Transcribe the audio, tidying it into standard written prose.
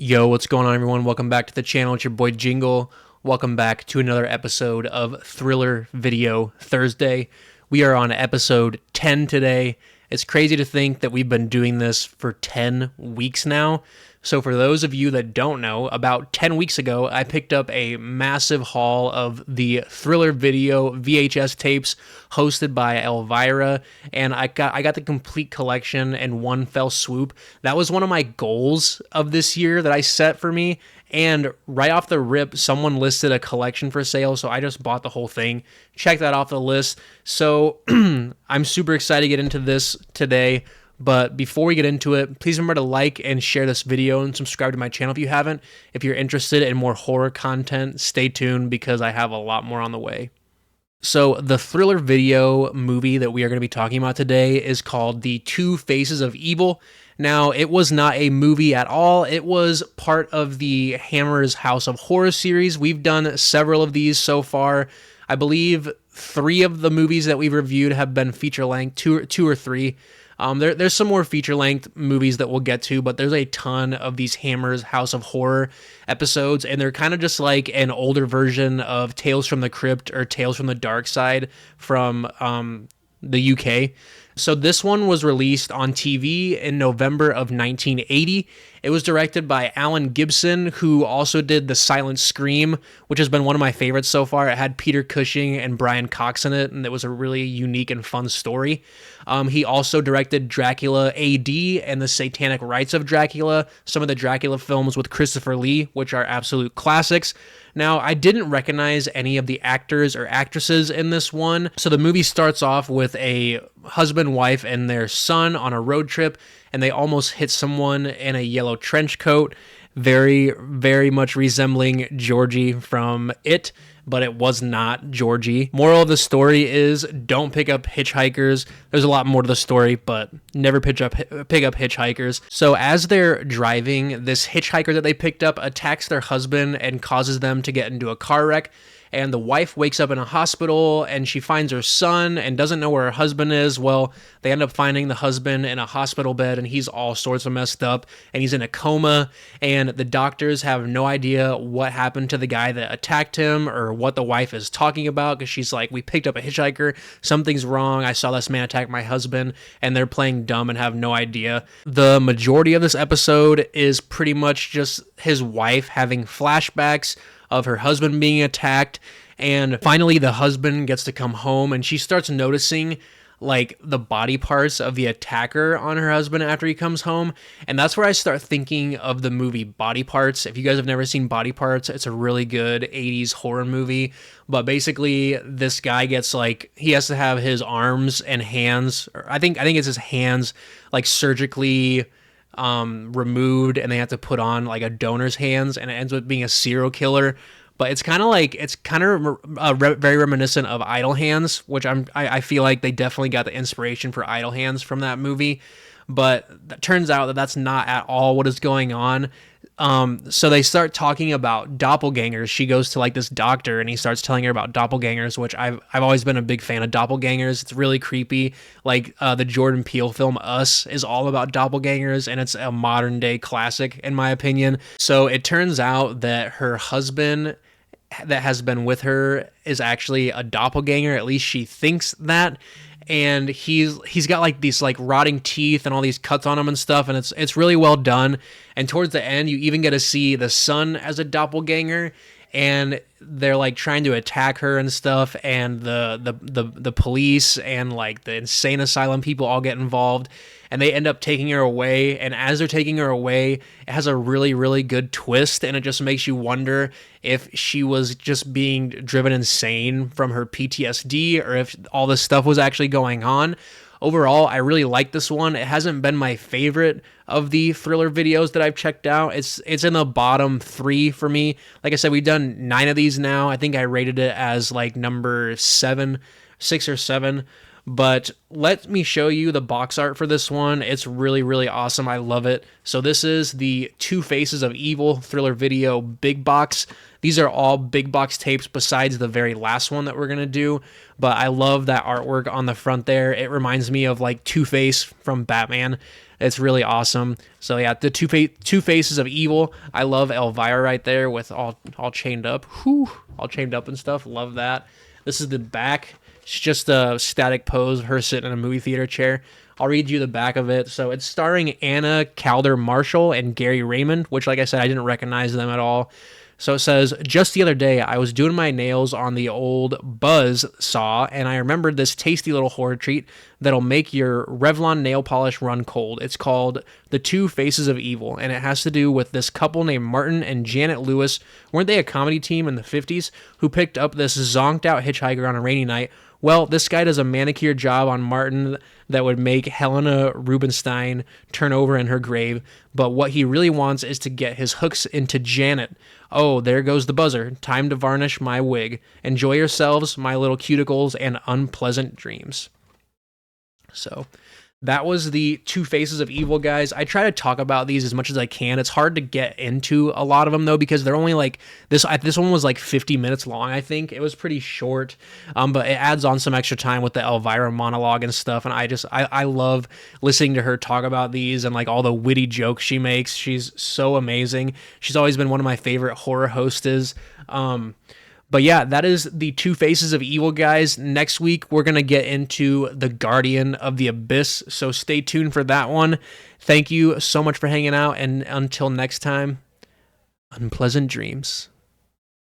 Yo, what's going on, everyone? Welcome back to the channel. It's your boy Jingle. Welcome back to another episode of Thriller Video Thursday. We are on episode 10 today. It's crazy to think that we've been doing this for 10 weeks now. So for those of you that don't know, about 10 weeks ago, I picked up a massive haul of the Thriller Video VHS tapes hosted by Elvira, and I got the complete collection in one fell swoop. That was one of my goals of this year that I set for me, and right off the rip, someone listed a collection for sale, so I just bought the whole thing. Check that off the list. So I'm super excited to get into this today. But before we get into it, please remember to like and share this video and subscribe to my channel if you haven't. If you're interested in more horror content, stay tuned because I have a lot more on the way. So the Thriller Video movie that we are going to be talking about today is called The Two Faces of Evil. Now, it was not a movie at all. It was part of the Hammer's House of Horror series. We've done several of these so far. I believe 3 of the movies that we've reviewed have been feature-length, two or three. There's some more feature-length movies that we'll get to, but there's a ton of these Hammer's House of Horror episodes, and they're kind of just like an older version of Tales from the Crypt or Tales from the Dark Side from the UK. So this one was released on TV in November of 1980. It was directed by Alan Gibson, who also did The Silent Scream, which has been one of my favorites so far. It had Peter Cushing and Brian Cox in it, and it was a really unique and fun story. He also directed Dracula AD and The Satanic Rites of Dracula, some of the Dracula films with Christopher Lee, which are absolute classics. Now, I didn't recognize any of the actors or actresses in this one. So the movie starts off with a husband, wife, and their son on a road trip, and they almost hit someone in a yellow trench coat, very, very much resembling Georgie from It, but it was not Georgie. Moral of the story is don't pick up hitchhikers. There's a lot more to the story, but never pick up hitchhikers. So as they're driving, this hitchhiker that they picked up attacks their husband and causes them to get into a car wreck. And the wife wakes up in a hospital and she finds her son and doesn't know where her husband is. Well, they end up finding the husband in a hospital bed and he's all sorts of messed up and he's in a coma, and the doctors have no idea what happened to the guy that attacked him or what the wife is talking about, because she's like, we picked up a hitchhiker, something's wrong, I saw this man attack my husband, and they're playing dumb and have no idea. The majority of this episode is pretty much just his wife having flashbacks of her husband being attacked, and finally the husband gets to come home and she starts noticing like the body parts of the attacker on her husband after he comes home. And that's where I start thinking of the movie Body Parts. If you guys have never seen Body Parts, it's a really good 80s horror movie. But basically this guy gets like, he has to have his arms and hands, or I think it's his hands, like surgically removed, and they have to put on like a donor's hands, and it ends up being a serial killer. But it's kind of very reminiscent of Idle Hands, which I feel like they definitely got the inspiration for Idle Hands from that movie. But it turns out that that's not at all what is going on. So they start talking about doppelgangers. She goes to like this doctor and he starts telling her about doppelgangers, which I've always been a big fan of doppelgangers. It's really creepy. Like the Jordan Peele film Us is all about doppelgangers, and it's a modern day classic in my opinion. So it turns out that her husband that has been with her is actually a doppelganger. At least she thinks that. And he's got like these like rotting teeth and all these cuts on him and stuff, and it's really well done. And towards the end, you even get to see the son as a doppelganger, and they're like trying to attack her and stuff, and the police and like the insane asylum people all get involved, and they end up taking her away. And as they're taking her away, it has a really, really good twist, and it just makes you wonder if she was just being driven insane from her PTSD or if all this stuff was actually going on. Overall, I really like this one. It hasn't been my favorite of the Thriller videos that I've checked out. It's in the bottom 3 for me. Like I said, we've done 9 of these now. I think I rated it as like number 6 or 7. But let me show you the box art for this one. It's really, really awesome. I love it. So this is the Two Faces of Evil Thriller Video big box. These are all big box tapes besides the very last one that we're going to do. But I love that artwork on the front there. It reminds me of like Two-Face from Batman. It's really awesome. So yeah, the Two Faces of Evil. I love Elvira right there with all chained up. Whew, all chained up and stuff. Love that. This is the back. It's just a static pose of her sitting in a movie theater chair. I'll read you the back of it. So it's starring Anna Calder Marshall and Gary Raymond, which, like I said, I didn't recognize them at all. So it says, just the other day, I was doing my nails on the old Buzz saw, and I remembered this tasty little horror treat that'll make your Revlon nail polish run cold. It's called The Two Faces of Evil, and it has to do with this couple named Martin and Janet Lewis. Weren't they a comedy team in the 50s who picked up this zonked out hitchhiker on a rainy night? Well, this guy does a manicure job on Martin that would make Helena Rubinstein turn over in her grave, but what he really wants is to get his hooks into Janet. Oh, there goes the buzzer. Time to varnish my wig. Enjoy yourselves, my little cuticles, and unpleasant dreams. So that was the Two Faces of Evil, guys. I try to talk about these as much as I can. It's hard to get into a lot of them, though, because they're only like this one was like 50 minutes long, I think. It was pretty short, but it adds on some extra time with the Elvira monologue and stuff, and I love listening to her talk about these and like all the witty jokes she makes. She's so amazing. She's always been one of my favorite horror hostess. But yeah, that is the Two Faces of Evil, guys. Next week, we're going to get into The Guardian of the Abyss, so stay tuned for that one. Thank you so much for hanging out, and until next time, unpleasant dreams.